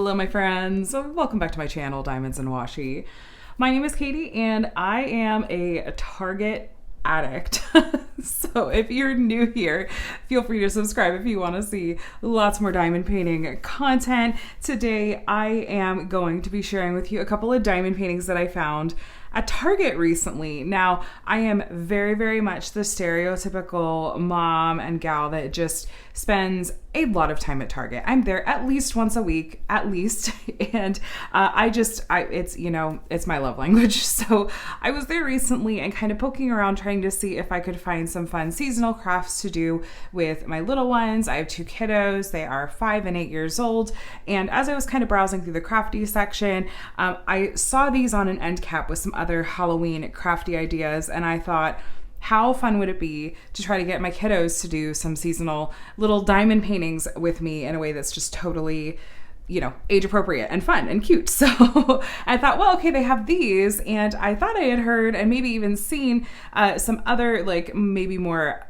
Hello, my friends. Welcome back to my channel, Diamonds and Washi. My name is Katie, and I am a Target addict. So if you're new here, feel free to subscribe if you want to see lots more diamond painting content. Today, I am going to be sharing with you a couple of diamond paintings that I found at Target recently. Now, I am very, very much the stereotypical mom and gal that just spends a lot of time at Target. I'm there at least once a week, at least. And it's my love language. So I was there recently and kind of poking around trying to see if I could find some fun seasonal crafts to do with my little ones. I have two kiddos. They are 5 and 8 years old. And as I was kind of browsing through the crafty section, I saw these on an end cap with some other Halloween crafty ideas. And I thought, how fun would it be to try to get my kiddos to do some seasonal little diamond paintings with me in a way that's just totally, age appropriate and fun and cute. So I thought, well, okay, they have these. And I thought I had heard and maybe even seen some other, maybe more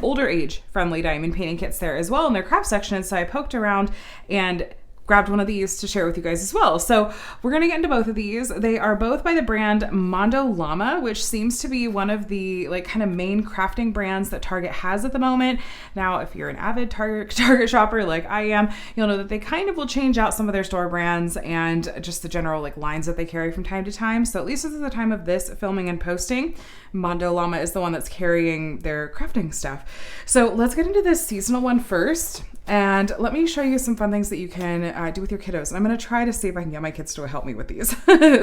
older age friendly diamond painting kits there as well in their craft section. So I poked around and grabbed one of these to share with you guys as well. So we're going to get into both of these. They are both by the brand Mondo Llama, which seems to be one of the kind of main crafting brands that Target has at the moment. Now, if you're an avid Target shopper like I am, you'll know that they kind of will change out some of their store brands and just the general lines that they carry from time to time. So at least at the time of this filming and posting, Mondo Llama is the one that's carrying their crafting stuff. So let's get into this seasonal one first. And let me show you some fun things that you can do with your kiddos. And I'm going to try to see if I can get my kids to help me with these.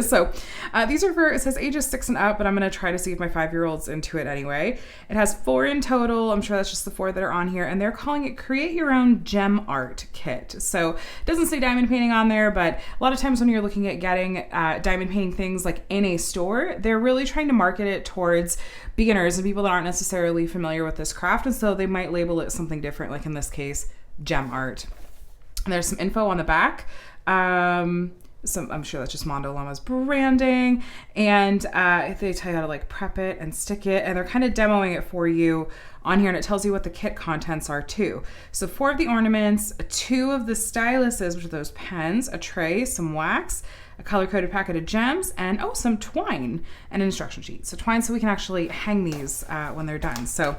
So these are for, it says ages 6 and up, but I'm going to try to see if my 5-year-old's into it anyway. It has 4 in total. I'm sure that's just the 4 that are on here. And they're calling it Create Your Own Gem Art Kit. So it doesn't say diamond painting on there, but a lot of times when you're looking at getting diamond painting things in a store, they're really trying to market it towards beginners and people that aren't necessarily familiar with this craft. And so they might label it something different, like in this case, gem art. And there's some info on the back. I'm sure that's just Mondo Llama's branding. And they tell you how to prep it and stick it. And they're kind of demoing it for you on here. And it tells you what the kit contents are too. So 4 of the ornaments, 2 of the styluses, which are those pens, a tray, some wax, a color-coded packet of gems, and some twine and an instruction sheet. So twine so we can actually hang these when they're done. So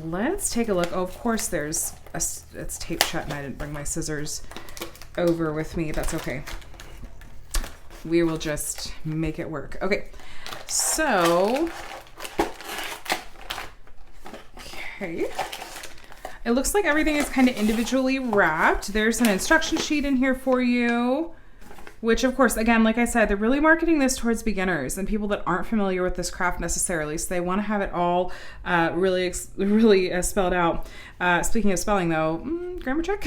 let's take a look. Oh, of course it's taped shut and I didn't bring my scissors over with me. That's okay. We will just make it work. Okay, so, it looks like everything is kind of individually wrapped. There's an instruction sheet in here for you, which of course, again, like I said, they're really marketing this towards beginners and people that aren't familiar with this craft necessarily. So they want to have it all really spelled out. Speaking of spelling though, grammar check.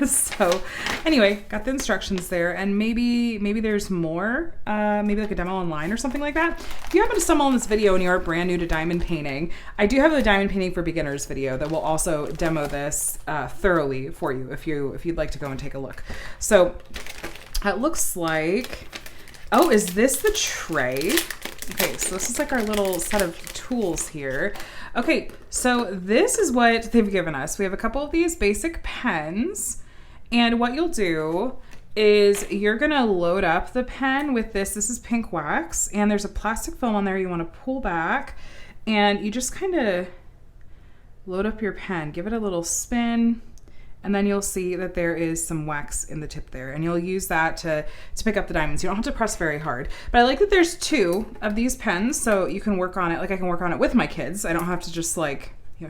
So anyway, got the instructions there, and maybe there's more, maybe like a demo online or something like that. If you happen to stumble on this video and you are brand new to diamond painting, I do have a diamond painting for beginners video that will also demo this thoroughly for you if you'd like to go and take a look. So it looks like, is this the tray? Okay, so this is our little set of tools here. Okay, so this is what they've given us. We have a couple of these basic pens, and what you'll do is you're gonna load up the pen with this. This is pink wax, and there's a plastic film on there you wanna pull back, and you just kind of load up your pen, give it a little spin, and then you'll see that there is some wax in the tip there, and you'll use that to pick up the diamonds. You don't have to press very hard, but I like that there's 2 of these pens, so you can work on it. I can work on it with my kids. I don't have to just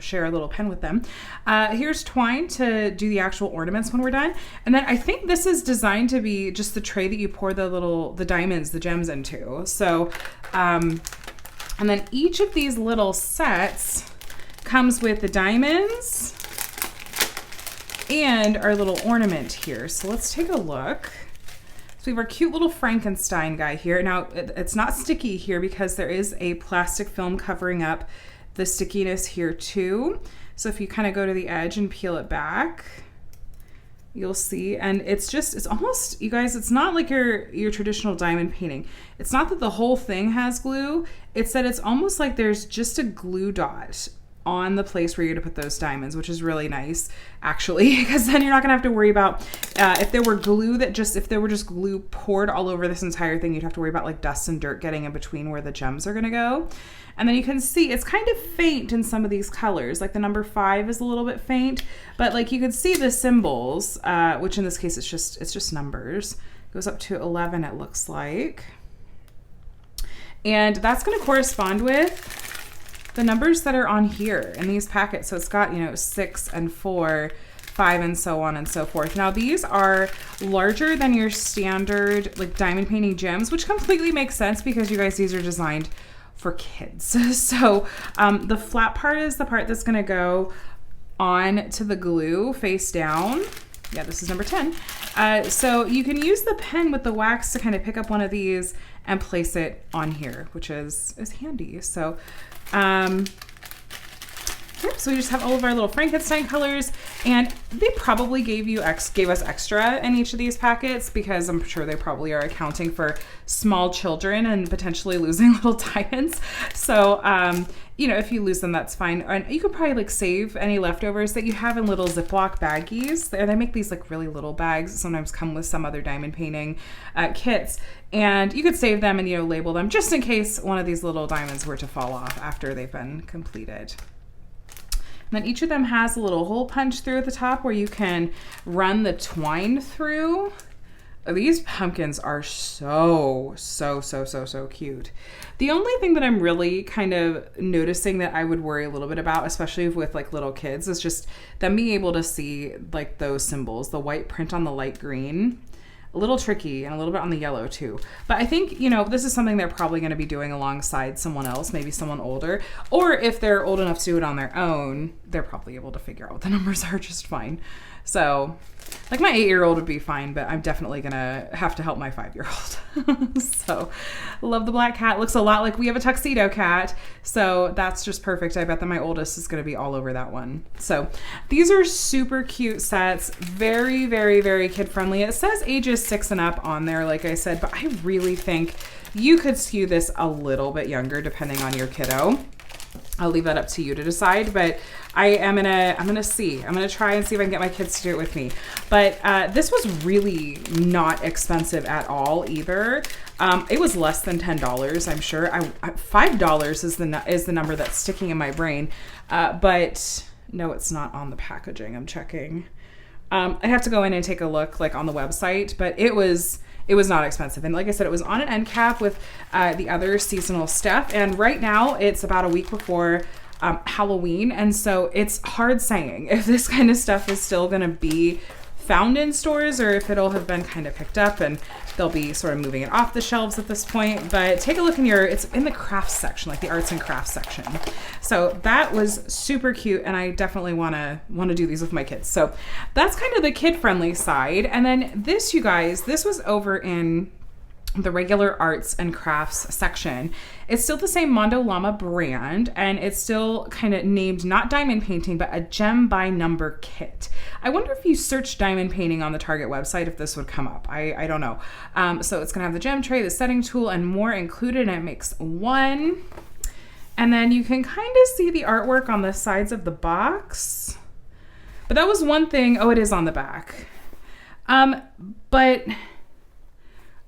share a little pen with them. Here's twine to do the actual ornaments when we're done. And then I think this is designed to be just the tray that you pour the diamonds, the gems into. So, and then each of these little sets comes with the diamonds and our little ornament here. So let's take a look. So we have our cute little Frankenstein guy here. Now it's not sticky here because there is a plastic film covering up the stickiness here too. So if you kind of go to the edge and peel it back, you'll see, and it's almost, you guys, it's not like your traditional diamond painting. It's not that the whole thing has glue. It's that it's almost like there's just a glue dot on the place where you're gonna put those diamonds, which is really nice actually, because then you're not gonna have to worry about if there were just glue poured all over this entire thing, you'd have to worry about like dust and dirt getting in between where the gems are gonna go. And then you can see it's kind of faint in some of these colors, like the number 5 is a little bit faint, but like you can see the symbols, which in this case it's just numbers. It goes up to 11, it looks like. And that's going to correspond with the numbers that are on here in these packets. So it's got, 6 and 4, 5, and so on and so forth. Now these are larger than your standard like diamond painting gems, which completely makes sense because you guys, these are designed for kids. So the flat part is the part that's going to go on to the glue face down. Yeah, this is number 10. So you can use the pen with the wax to kind of pick up one of these and place it on here, which is handy. So, so we just have all of our little Frankenstein colors, and they probably gave us extra in each of these packets because I'm sure they probably are accounting for small children and potentially losing little diamonds. So, if you lose them, that's fine. And you could probably like save any leftovers that you have in little Ziploc baggies. They make these like really little bags, sometimes come with some other diamond painting kits. And you could save them and, label them just in case one of these little diamonds were to fall off after they've been completed. And then each of them has a little hole punch through at the top where you can run the twine through. These pumpkins are so cute. The only thing that I'm really kind of noticing that I would worry a little bit about, especially with like little kids, is just them being able to see like those symbols, the white print on the light green. A little tricky and a little bit on the yellow too. But I think, this is something they're probably going to be doing alongside someone else, maybe someone older. Or if they're old enough to do it on their own, they're probably able to figure out what the numbers are just fine. So, like my 8-year-old would be fine, but I'm definitely going to have to help my 5-year-old. So, love the black cat. Looks a lot like we have a tuxedo cat. So, that's just perfect. I bet that my oldest is going to be all over that one. So, these are super cute sets. Very, very, very kid-friendly. It says ages 6 and up on there, like I said, but I really think you could skew this a little bit younger depending on your kiddo. I'll leave that up to you to decide, but I'm gonna try and see if I can get my kids to do it with me. But this was really not expensive at all either. It was less than $10, I'm sure. $5 is the number that's sticking in my brain, but no, it's not on the packaging. I'm checking. I have to go in and take a look like on the website, but it was not expensive. And like I said, it was on an end cap with the other seasonal stuff. And right now it's about a week before Halloween. And so it's hard saying if this kind of stuff is still going to be found in stores or if it'll have been kind of picked up and they'll be sort of moving it off the shelves at this point. But take a look it's in the crafts section, like the arts and crafts section. So that was super cute, and I definitely want to do these with my kids. So that's kind of the kid-friendly side. And then this, you guys, this was over in the regular arts and crafts section. It's still the same Mondo Llama brand, and it's still kind of named not diamond painting, but a gem by number kit. I wonder if you search diamond painting on the Target website, if this would come up. I don't know. So it's gonna have the gem tray, the setting tool, and more included, and it makes one. And then you can kind of see the artwork on the sides of the box. But that was one thing. Oh, it is on the back. But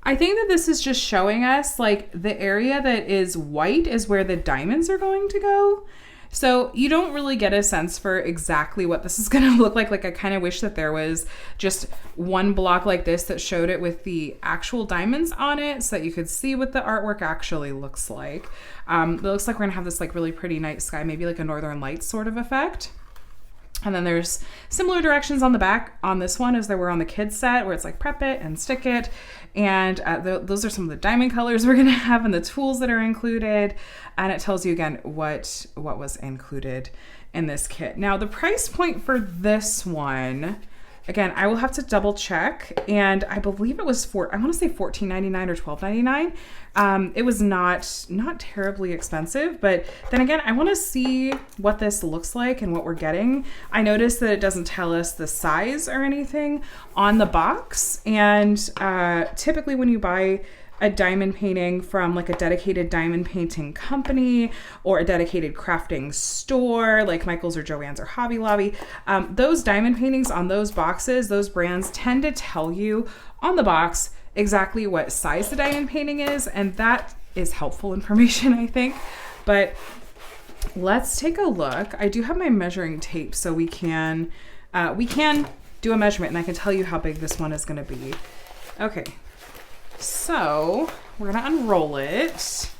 I think that this is just showing us like the area that is white is where the diamonds are going to go. So you don't really get a sense for exactly what this is going to look like. Like I kind of wish that there was just one block like this that showed it with the actual diamonds on it so that you could see what the artwork actually looks like. It looks like we're gonna have this like really pretty night sky, maybe like a Northern Lights sort of effect. And then there's similar directions on the back on this one as there were on the kids set, where it's like prep it and stick it. And those are some of the diamond colors we're gonna have and the tools that are included. And it tells you again what was included in this kit. Now the price point for this one, again, I will have to double check, and I believe it was I want to say $14.99 or $12.99. It was not terribly expensive, but then again, I want to see what this looks like and what we're getting. I noticed that it doesn't tell us the size or anything on the box, and typically when you buy a diamond painting from like a dedicated diamond painting company or a dedicated crafting store like Michael's or Joann's or Hobby Lobby, those diamond paintings on those boxes, those brands tend to tell you on the box exactly what size the diamond painting is, and that is helpful information, I think. But let's take a look. I do have my measuring tape, so we can do a measurement, and I can tell you how big this one is going to be. Okay, so we're going to unroll it,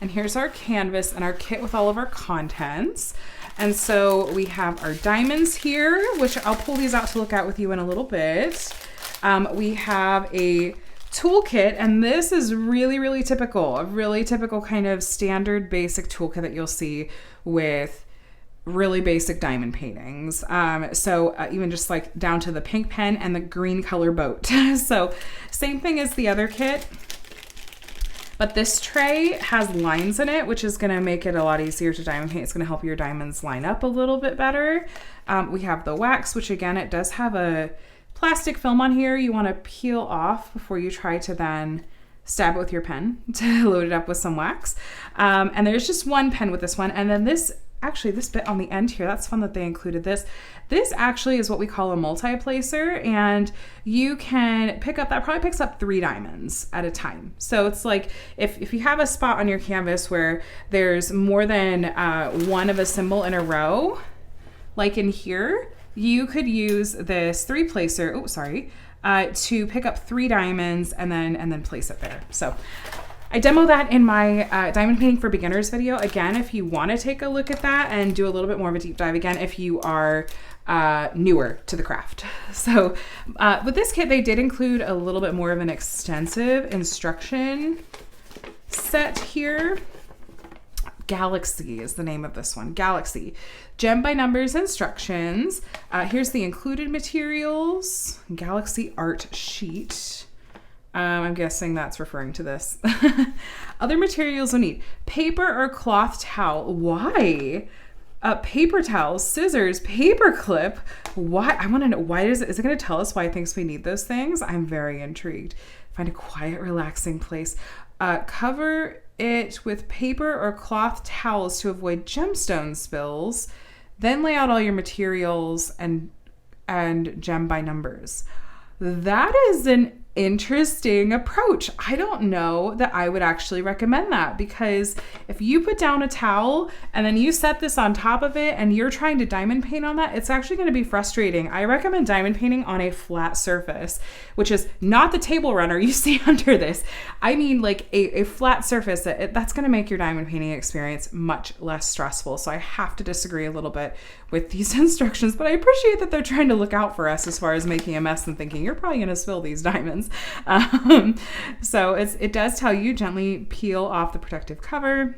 and here's our canvas and our kit with all of our contents. And so we have our diamonds here, which I'll pull these out to look at with you in a little bit. We have a toolkit, and this is really, really typical, a really typical kind of standard basic toolkit that you'll see with really basic diamond paintings. So even just like down to the pink pen and the green color boat. So same thing as the other kit, but this tray has lines in it, which is going to make it a lot easier to diamond paint. It's going to help your diamonds line up a little bit better. We have the wax, which again, it does have a plastic film on here you want to peel off before you try to then stab it with your pen to load it up with some wax. And there's just one pen with this one. And then this bit on the end here, that's fun that they included this. This actually is what we call a multi-placer, and you can pick up, that probably picks up 3 diamonds at a time. So it's like if you have a spot on your canvas where there's more than one of a symbol in a row, like in here, you could use this 3-placer, to pick up 3 diamonds and then place it there. So I demo that in my Diamond Painting for Beginners video. Again, if you want to take a look at that and do a little bit more of a deep dive, again, if you are newer to the craft. So with this kit, they did include a little bit more of an extensive instruction set here. Galaxy is the name of this one. Galaxy. Gem by numbers instructions. Here's the included materials. Galaxy art sheet. I'm guessing that's referring to this. Other materials you'll need. Paper or cloth towel. Why? Paper towels, scissors, paper clip. Why? I want to know, why is it going to tell us why it thinks we need those things? I'm very intrigued. Find a quiet, relaxing place. Cover it with paper or cloth towels to avoid gemstone spills. Then lay out all your materials and gem by numbers. That is an interesting approach. I don't know that I would actually recommend that, because if you put down a towel and then you set this on top of it and you're trying to diamond paint on that, it's actually going to be frustrating. I recommend diamond painting on a flat surface, which is not the table runner you see under this. I mean like a flat surface. That's going to make your diamond painting experience much less stressful. So I have to disagree a little bit with these instructions, but I appreciate that they're trying to look out for us as far as making a mess and thinking you're probably going to spill these diamonds. So it does tell you gently peel off the protective cover.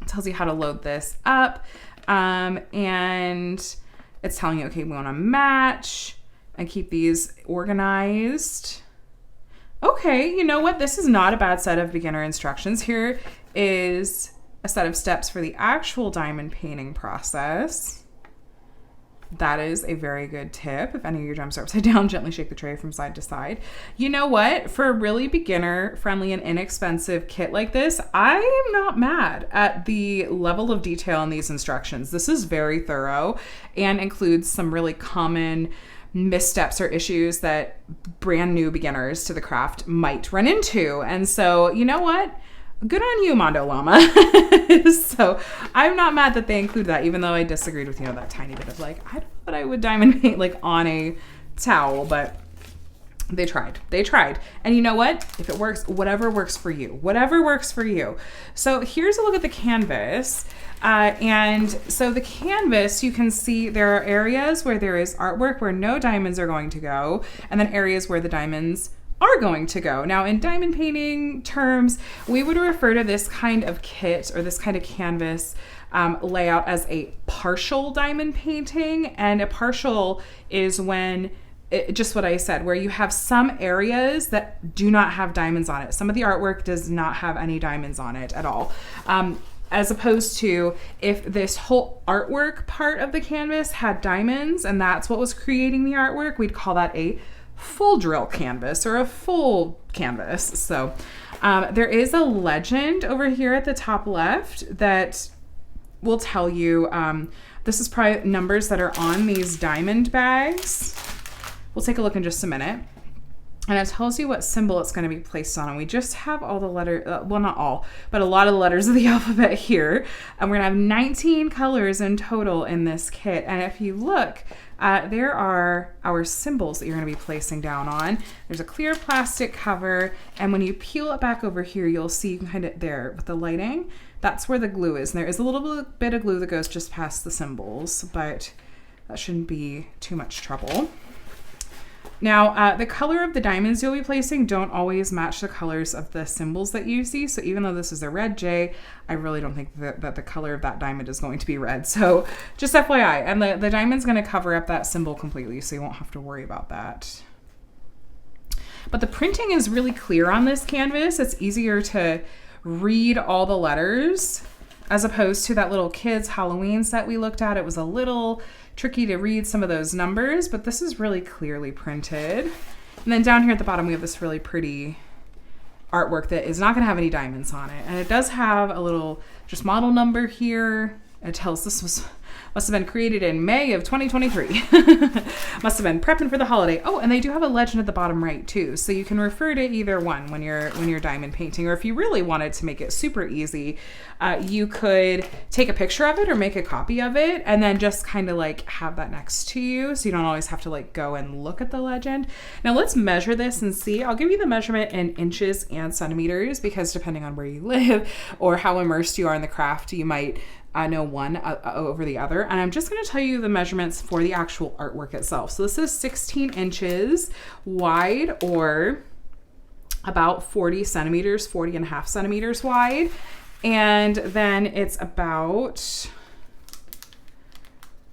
It tells you how to load this up. And it's telling you, okay, we want to match and keep these organized. Okay, you know what? This is not a bad set of beginner instructions. Here is a set of steps for the actual diamond painting process. That is a very good tip. If any of your gems are upside down, gently shake the tray from side to side. You know what? For a really beginner-friendly and inexpensive kit like this, I am not mad at the level of detail in these instructions. This is very thorough and includes some really common missteps or issues that brand new beginners to the craft might run into. And so, you know what? Good on you, Mondo Llama. So I'm not mad that they include that, even though I disagreed with, that tiny bit of like, I don't know that I would diamond paint like on a towel, but they tried. And you know what? If it works, whatever works for you. So here's a look at the canvas. And so the canvas, you can see there are areas where there is artwork where no diamonds are going to go, and then areas where the diamonds are going to go. Now, in diamond painting terms, we would refer to this kind of kit or this kind of canvas layout as a partial diamond painting. And a partial is when, just what I said, where you have some areas that do not have diamonds on it. Some of the artwork does not have any diamonds on it at all. As opposed to if this whole artwork part of the canvas had diamonds and that's what was creating the artwork, we'd call that a full drill canvas or a full canvas. So there is a legend over here at the top left that will tell you, this is probably numbers that are on these diamond bags. We'll take a look in just a minute. And it tells you what symbol it's going to be placed on. And we just have all the letters, well, not all, but a lot of the letters of the alphabet here. And we're going to have 19 colors in total in this kit. And if you look, there are our symbols that you're going to be placing down on. There's a clear plastic cover. And when you peel it back over here, you'll see you can kind of there with the lighting. That's where the glue is. And there is a little bit of glue that goes just past the symbols, but that shouldn't be too much trouble. Now, the color of the diamonds you'll be placing don't always match the colors of the symbols that you see. So even though this is a red J, I really don't think that the color of that diamond is going to be red. So just FYI, and the diamond's going to cover up that symbol completely, so you won't have to worry about that. But the printing is really clear on this canvas. It's easier to read all the letters as opposed to that little kids Halloween set we looked at. It was a little tricky to read some of those numbers, but this is really clearly printed. And then down here at the bottom, we have this really pretty artwork that is not going to have any diamonds on it. And it does have a little just model number here. It tells must have been created in May of 2023. Must have been prepping for the holiday. Oh, and they do have a legend at the bottom right too. So you can refer to either one when you're diamond painting, or if you really wanted to make it super easy, you could take a picture of it or make a copy of it and then just kind of like have that next to you. So you don't always have to like go and look at the legend. Now let's measure this and see. I'll give you the measurement in inches and centimeters because depending on where you live or how immersed you are in the craft, you might know one over the other. And I'm just going to tell you the measurements for the actual artwork itself. So this is 16 inches wide, or about 40 centimeters, 40 and a half centimeters wide. And then it's about,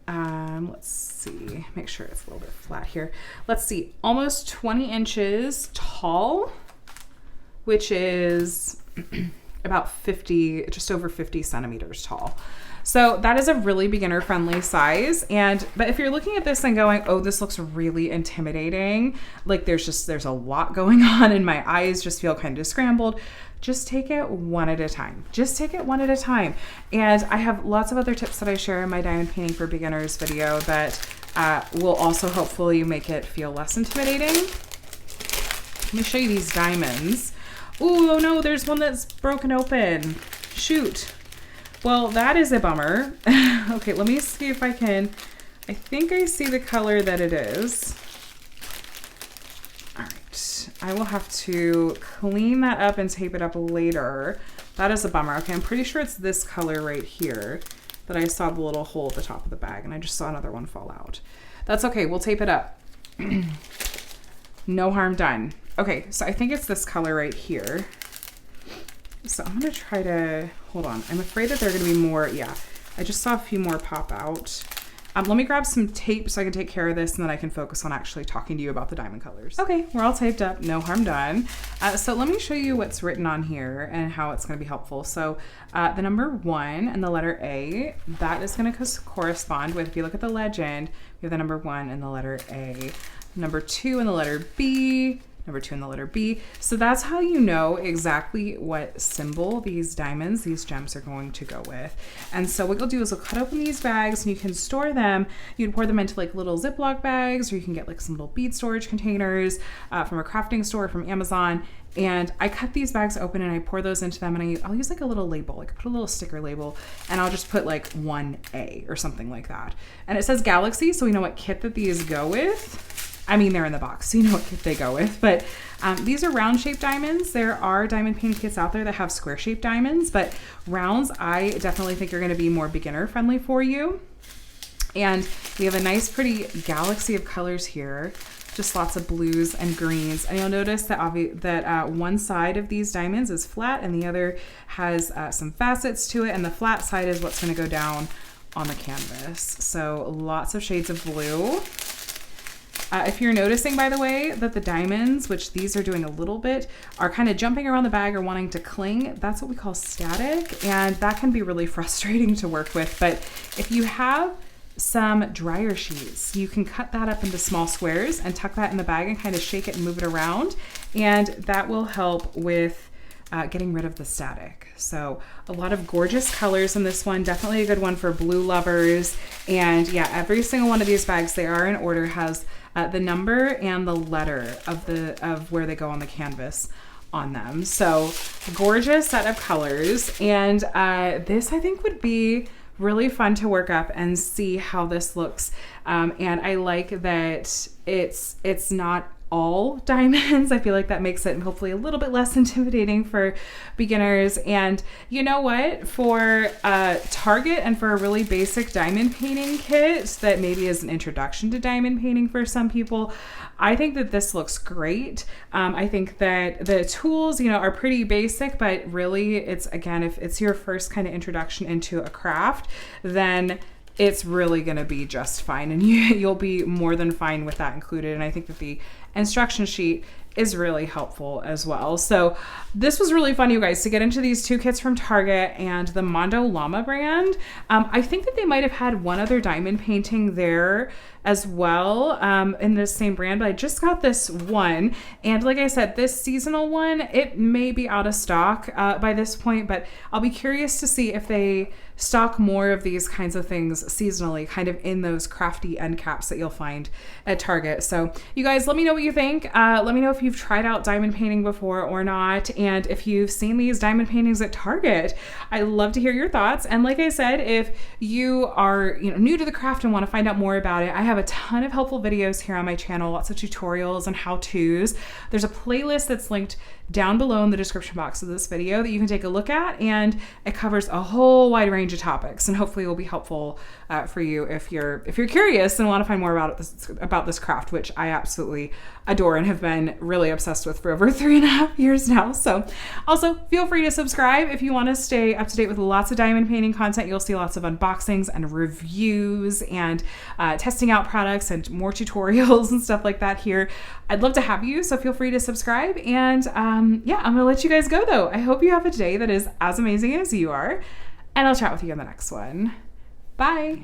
let's see, make sure it's a little bit flat here. Let's see, almost 20 inches tall, which is about 50, just over 50 centimeters tall. So that is a really beginner friendly size. But if you're looking at this and going, oh, this looks really intimidating, like there's a lot going on and my eyes just feel kind of scrambled, just take it one at a time. Just take it one at a time. And I have lots of other tips that I share in my Diamond Painting for Beginners video that will also hopefully make it feel less intimidating. Let me show you these diamonds. Ooh, oh no, there's one that's broken open. Shoot. Well, that is a bummer. Okay, let me see if I think I see the color that it is. All right, I will have to clean that up and tape it up later. That is a bummer. Okay, I'm pretty sure it's this color right here that I saw the little hole at the top of the bag, and I just saw another one fall out. That's okay, we'll tape it up. No harm done. Okay, so I think it's this color right here. So I'm gonna try to, hold on. I'm afraid that they're gonna be more, yeah. I just saw a few more pop out. Let me grab some tape so I can take care of this and then I can focus on actually talking to you about the diamond colors. Okay, we're all taped up, no harm done. So let me show you what's written on here and how it's gonna be helpful. So the number 1 and the letter A, that is gonna correspond with, if you look at the legend, we have the number 1 and the letter A. Number 2 and the letter B, number 2 and the letter B. So that's how you know exactly what symbol these diamonds, these gems are going to go with. And so what you'll do is you'll cut open these bags and you can store them. You'd pour them into like little Ziploc bags, or you can get like some little bead storage containers from a crafting store, from Amazon. And I cut these bags open and I pour those into them, and I'll use like a little label, like put a little sticker label, and I'll just put like 1A or something like that. And it says Galaxy, so we know what kit that these go with. I mean, they're in the box, so you know what kit they go with. But these are round shaped diamonds. There are diamond painting kits out there that have square shaped diamonds, but rounds I definitely think are going to be more beginner friendly for you. And we have a nice pretty galaxy of colors here, just lots of blues and greens. And you'll notice that one side of these diamonds is flat and the other has some facets to it, and the flat side is what's going to go down on the canvas. So lots of shades of blue. If you're noticing, by the way, that the diamonds, which these are doing a little bit, are kind of jumping around the bag or wanting to cling, that's what we call static, and that can be really frustrating to work with. But if you have some dryer sheets. You can cut that up into small squares and tuck that in the bag and kind of shake it and move it around. And that will help with getting rid of the static. So a lot of gorgeous colors in this one. Definitely a good one for blue lovers. And yeah, every single one of these bags, they are in order, has the number and the letter of where they go on the canvas on them. So gorgeous set of colors. And this I think would be really fun to work up and see how this looks. And I like that it's not all diamonds. I feel like that makes it hopefully a little bit less intimidating for beginners. And you know what, for Target and for a really basic diamond painting kit that maybe is an introduction to diamond painting for some people, I think that this looks great. I think that the tools, are pretty basic, but really it's, again, if it's your first kind of introduction into a craft, then it's really going to be just fine, and you'll be more than fine with that included. And I think that the instruction sheet is really helpful as well. So this was really fun, you guys, to get into these two kits from Target and the Mondo Llama brand. I think that they might have had one other diamond painting there as well in the same brand, but I just got this one. And like I said, this seasonal one, it may be out of stock by this point, but I'll be curious to see if they stock more of these kinds of things seasonally, kind of in those crafty end caps that you'll find at Target. So you guys, let me know what you think. Let me know if you've tried out diamond painting before or not, and if you've seen these diamond paintings at Target. I'd love to hear your thoughts. And like I said, if you are new to the craft and want to find out more about it, I have a ton of helpful videos here on my channel, lots of tutorials and how-tos. There's a playlist that's linked down below in the description box of this video that you can take a look at, and it covers a whole wide range of topics, and hopefully it will be helpful for you if you're curious and want to find more about this craft, which I absolutely adore and have been really obsessed with for over 3.5 years now. So also feel free to subscribe if you want to stay up to date with lots of diamond painting content. You'll see lots of unboxings and reviews and testing out products and more tutorials and stuff like that here. I'd love to have you, so feel free to subscribe. And yeah, I'm gonna let you guys go though. I hope you have a day that is as amazing as you are, and I'll chat with you in the next one. Bye.